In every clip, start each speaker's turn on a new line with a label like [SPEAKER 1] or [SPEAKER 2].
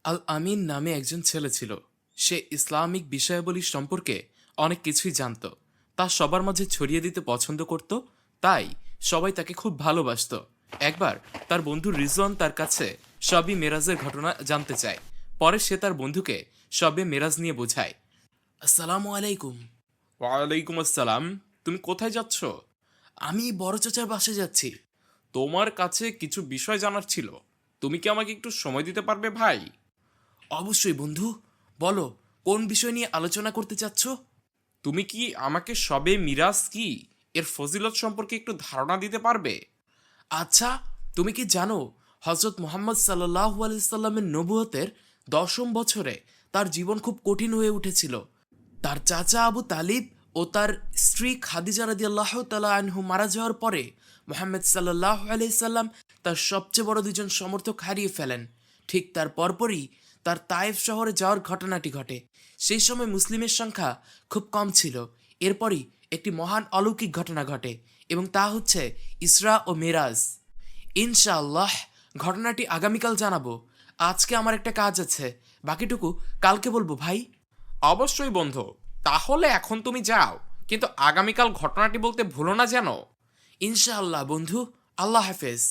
[SPEAKER 1] আল আমিন নামে একজন ছেলে ছিল। সে ইসলামিক বিষয়াবলী সম্পর্কে অনেক কিছুই জানত। তা সবার মাঝে ছড়িয়ে দিতে পছন্দ করত, তাই সবাই তাকে খুব ভালোবাসত। একবার তার বন্ধু রিজওয়ান তার কাছে শবে মেরাজের ঘটনা জানতে চায়। পরে সে তার বন্ধুকে শবে মেরাজ নিয়ে বোঝায়। আসসালামু আলাইকুম। ওয়ালাইকুম আসসালাম। তুমি কোথায় যাচ্ছ? আমি বড় চাচার বাসায় যাচ্ছি। তোমার কাছে কিছু বিষয় জানার ছিল। তুমি কি আমাকে একটু সময় দিতে পারবে ভাই? অবশ্যই বন্ধু, বলো কোন বিষয় নিয়ে আলোচনা করতে চাচ্ছ? তুমি কি আমাকে শবে মিরাজ কি এর ফজিলত সম্পর্কে একটু ধারণা দিতে পারবে? আচ্ছা, তুমি কি জানো হজরত মুহাম্মদ সাল্লাল্লাহু আলাইহি সাল্লামের নবুয়তের 10ম বছরে তার জীবন খুব কঠিন হয়ে উঠেছিল। তার চাচা আবু তালিব ও তার স্ত্রী খাদিজা রাদিয়াল্লাহু তাআলা আনহু মারা যাওয়ার পরে মুহাম্মদ সাল্লাল্লাহু আলাইহি সাল্লাম তার সবচেয়ে বড় দুজন সমর্থক হারিয়ে ফেলেন। ঠিক তার পরপরই তার তায়েফ শহরে যাওয়ার ঘটনাটি ঘটে। সেই সময় মুসলিমের সংখ্যা খুব কম ছিল। এরপরই একটি মহান অলৌকিক ঘটনা ঘটে এবং তা হচ্ছে ইসরা ও মেরাজ। ইনশাআল্লাহ ঘটনাটি আগামীকাল জানাবো। আজকে আমার একটা কাজ আছে, বাকিটুকু কালকে বলবো ভাই। অবশ্যই বন্ধু, তাহলে এখন তুমি যাও, কিন্তু আগামীকাল ঘটনাটি বলতে ভুলো না যেন। ইনশাআল্লাহ বন্ধু, আল্লাহ হাফেজ।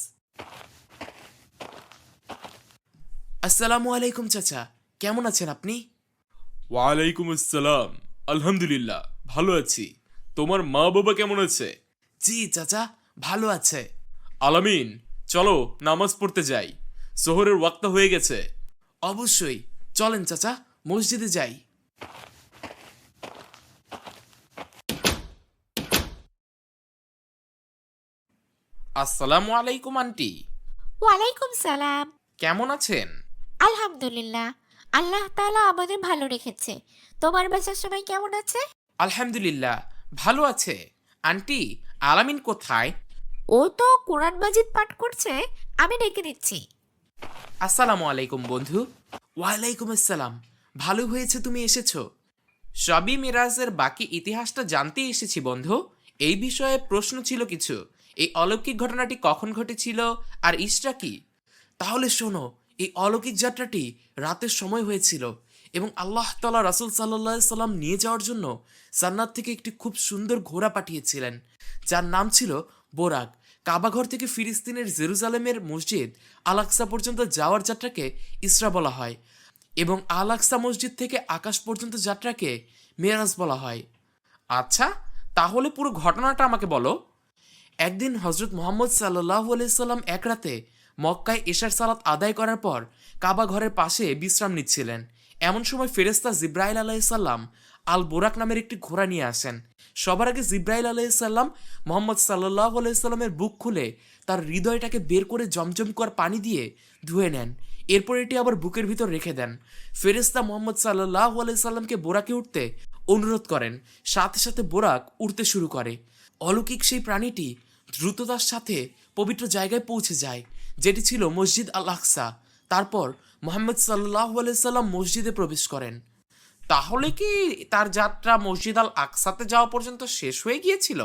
[SPEAKER 1] আসসালামু আলাইকুম চাচা, কেমন আছেন আপনি? ওয়ালাইকুম আসসালাম। আলহামদুলিল্লাহ, ভালো আছি। তোমার মা বাবা কেমন আছে? জি চাচা, ভালো আছে। আলামিন, চলো নামাজ পড়তে যাই। জোহরের ওয়াক্ত হয়ে গেছে। অবশ্যই, চলেন চাচা, মসজিদে যাই। আসসালামু আলাইকুম আন্টি।
[SPEAKER 2] ওয়ালাইকুম সালাম।
[SPEAKER 1] কেমন আছেন?
[SPEAKER 2] আলহামদুলিল্লাহ, আল্লাহ তাআলা আমাদের ভালো রেখেছে। তোমার বাসার সবাই কেমন আছে?
[SPEAKER 1] আলহামদুলিল্লাহ, ভালো আছে। আন্টি, আলামিন কোথায়?
[SPEAKER 2] ও তো কোরআন মাজিদ পাঠ করছে, আমি ডেকে দিচ্ছি।
[SPEAKER 1] আসসালামু আলাইকুম বন্ধু। ওয়ালাইকুম আসসালাম। ভালো হয়েছে তুমি এসেছো। শবে মিরাজের বাকি ইতিহাসটা জানতে এসেছি বন্ধু। এই বিষয়ে প্রশ্ন ছিল কিছু। এই অলৌকিক ঘটনাটি কখন ঘটেছিল আর ইসরা কি? তাহলে শোনো, এই অলৌকিক যাত্রাটি রাতের সময় হয়েছিল এবং আল্লাহ তাআলা রাসূল সাল্লাল্লাহু আলাইহি সাল্লাম নিয়ে যাওয়ার জন্য জান্নাত থেকে একটি খুব সুন্দর ঘোড়া পাঠিয়েছিলেন, যার নাম ছিল বোরাক। কাবাঘর থেকে ফিলিস্তিনের জেরুজালেমের মসজিদ আল আকসা পর্যন্ত যাওয়ার যাত্রাকে ইসরা বলা হয় এবং আল আকসা মসজিদ থেকে আকাশ পর্যন্ত যাত্রাকে মেরাজ বলা হয়। আচ্ছা, তাহলে পুরো ঘটনাটা আমাকে বলো। একদিন হজরত মোহাম্মদ সাল্লাল্লাহু আলাইহি সাল্লাম এক রাতে মক্কায় এশার সালাত আদায় করার পর কাবা ঘরের পাশে বিশ্রাম নিচ্ছিলেন। এমন সময় ফেরেশতা জিব্রাইল আলাইহিসসালাম আল বোরাক নামের একটি ঘোড়া নিয়ে আসেন। সবার আগে জিব্রাইল আলাইহিসসালাম মোহাম্মদ সাল্লাল্লাহু আলাইহি সাল্লামের বুক খুলে তার হৃদয়টাকে বের করে জমজম কর পানি দিয়ে ধুয়ে নেন। এরপর এটি আবার বুকের ভিতর রেখে দেন। ফেরেশতা মোহাম্মদ সাল্লাল্লাহু আলাইহি সাল্লামকে বোরাকে উঠতে অনুরোধ করেন। সাথে সাথে বোরাক উড়তে শুরু করে। অলৌকিক সেই প্রাণীটি দ্রুততার সাথে পবিত্র জায়গায় পৌঁছে যায়, যেটি ছিল মসজিদ আল আকসা। তারপর মোহাম্মদ সাল্লাল্লাহু আলাইহি সাল্লাম মসজিদে প্রবেশ করেন। তাহলে কি তার যাত্রা মসজিদ আল আকসাতে যাওয়া পর্যন্ত শেষ হয়ে গিয়েছিল?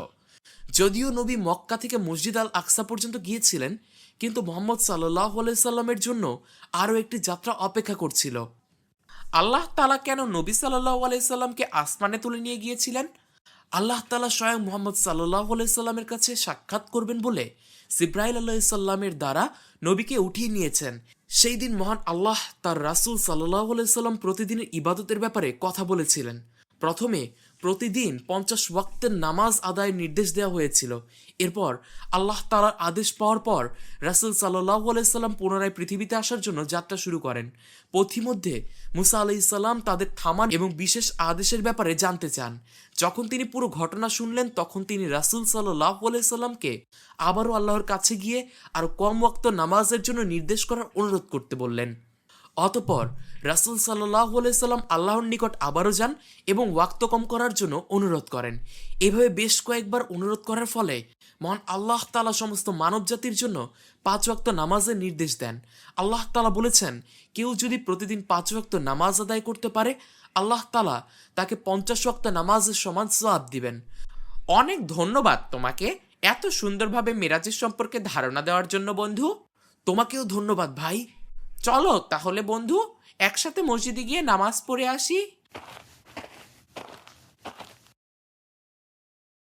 [SPEAKER 1] যদিও নবী মক্কা থেকে মসজিদ আল আকসা পর্যন্ত গিয়েছিলেন, কিন্তু মোহাম্মদ সাল্লাল্লাহু আলাইহি সাল্লামের জন্য আরও একটি যাত্রা অপেক্ষা করছিল। আল্লাহ তাআলা কেন নবী সাল্লাল্লাহু আলাইহি সাল্লামকে আসমানে তুলে নিয়ে গিয়েছিলেন? আল্লাহ তাআলা স্বয়ং মুহাম্মদ সাল্লাল্লাহু আলাইহি সাল্লামের কাছে সাক্ষাৎ করবেন বলে জিব্রাইল আলাইহিস সাল্লামের দ্বারা নবীকে উঠিয়ে নিয়েছেন। সেই দিন মহান আল্লাহ তার রাসূল সাল্লাল্লাহু আলাইহি সাল্লাম প্রতিদিনের ইবাদতের ব্যাপারে কথা বলেছিলেন। প্রথমে প্রতিদিন 50 ওয়াক্তের নামাজ আদায়ের নির্দেশ দেওয়া হয়েছিল। এরপর আল্লাহ তাআলার আদেশ পাওয়ার পর রাসূল সাল্লাল্লাহু আলাইহি সাল্লাম পুনরায় পৃথিবীতে আসার জন্য যাত্রা শুরু করেন। পথিমধ্যে মুসা আলাইহিস সালাম তাদের থামান এবং বিশেষ আদেশের ব্যাপারে জানতে চান। যখন তিনি পুরো ঘটনা শুনলেন, তখন তিনি রাসূল সাল্লাল্লাহু আলাইহি সাল্লামকে আবারও আল্লাহর কাছে গিয়ে আরো কম ওয়াক্ত নামাজের জন্য নির্দেশ করার অনুরোধ করতে বললেন। অতঃপর রাসূল সাল্লাল্লাহু আলাইহি সাল্লাম আল্লাহর নিকট আবারও যান এবং ওয়াক্ত কম করার জন্য অনুরোধ করেন। এভাবে বেশ কয়েকবার অনুরোধ করার ফলে মহান আল্লাহ তাআলা সমস্ত মানব জাতির জন্য 5 ওয়াক্ত নামাজের নির্দেশ দেন। আল্লাহ তাআলা বলেছেন, কেউ যদি প্রতিদিন 5 ওয়াক্ত নামাজ আদায় করতে পারে, আল্লাহ তাআলা তাকে 50 ওয়াক্ত নামাজের সমান সওয়াব দিবেন। অনেক ধন্যবাদ তোমাকে এত সুন্দরভাবে মেরাজের সম্পর্কে ধারণা দেওয়ার জন্য বন্ধু। তোমাকেও ধন্যবাদ ভাই। চলো তাহলে বন্ধু, একসাথে মসজিদে গিয়ে নামাজ পড়ে আসি।